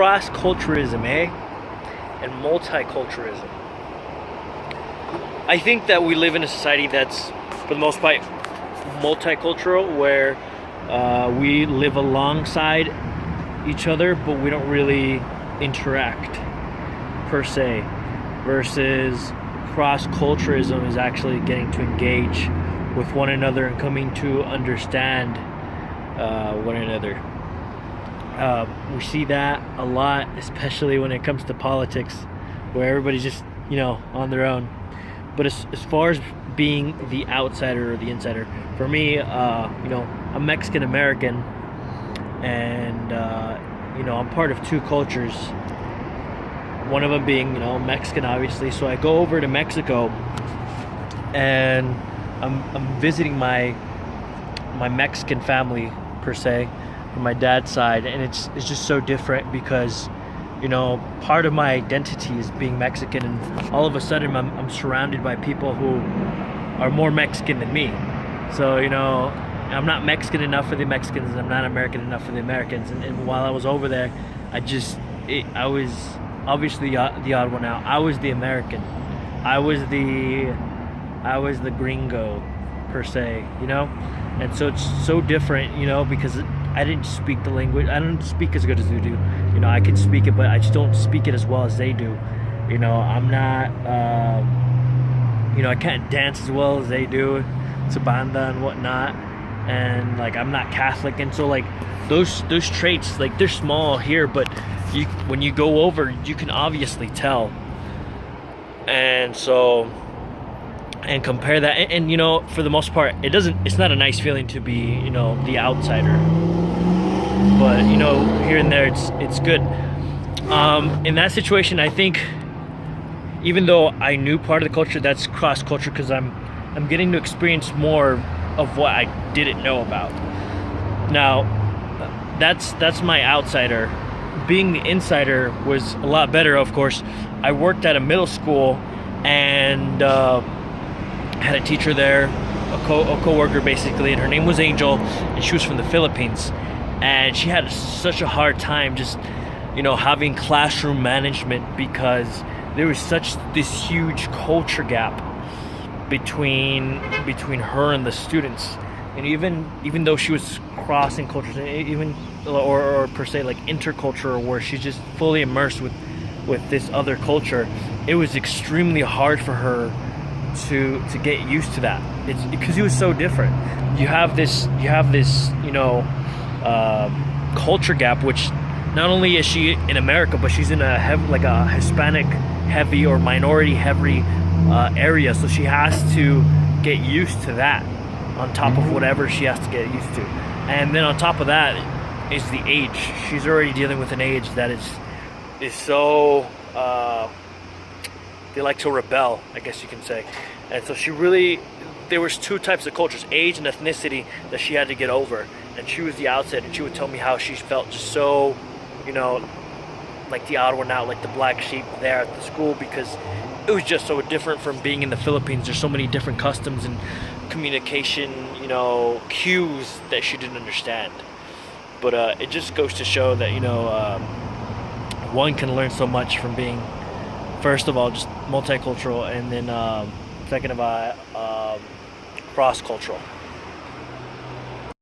cross-culturalism, and multiculturalism. I think that we live in a society that's, for the most part, multicultural, where we live alongside each other, but we don't really interact per se, versus cross-culturalism is actually getting to engage with one another and coming to understand one another. We see that a lot, especially when it comes to politics, where everybody's just, on their own. But as far as being the outsider or the insider, for me, I'm Mexican American, and I'm part of two cultures. One of them being, Mexican, obviously. So I go over to Mexico, and I'm visiting my Mexican family per se, from my dad's side, and it's just so different because, part of my identity is being Mexican, and all of a sudden I'm surrounded by people who are more Mexican than me. So, I'm not Mexican enough for the Mexicans, and I'm not American enough for the Americans. And while I was over there, I was obviously the odd one out. I was the American. I was the gringo per se, And so it's so different, because I didn't speak the language. I don't speak as good as they do. I can speak it, but I just don't speak it as well as they do. I'm not, I can't dance as well as they do, to banda and whatnot. And I'm not Catholic, and so those traits, they're small here, but when you go over, you can obviously tell. And so, and compare that, and for the most part, it's not a nice feeling to be, the outsider. But here and there, it's good. In that situation, I think, even though I knew part of the culture, that's cross culture, because I'm getting to experience more of what I didn't know about. Now, that's my outsider. Being the insider was a lot better, of course. I worked at a middle school, and had a teacher there, a co-worker basically, and her name was Angel, and she was from the Philippines. And she had such a hard time just, having classroom management, because there was this huge culture gap between her and the students. And even though she was crossing cultures, even or per se intercultural, where she's just fully immersed with this other culture, it was extremely hard for her to get used to that. It's because it was so different. You have this culture gap, which not only is she in America, but she's in a Hispanic heavy or minority heavy area, so she has to get used to that on top of whatever she has to get used to. And then on top of that is the age. She's already dealing with an age that is so they like to rebel, I guess you can say. And so there was two types of cultures, age and ethnicity, that she had to get over. And she was the outsider, and she would tell me how she felt just so, like the odd one out, like the black sheep there at the school, because it was just so different from being in the Philippines. There's so many different customs and communication, cues that she didn't understand. But it just goes to show that, one can learn so much from being, first of all, just multicultural, and then second of all, cross-cultural.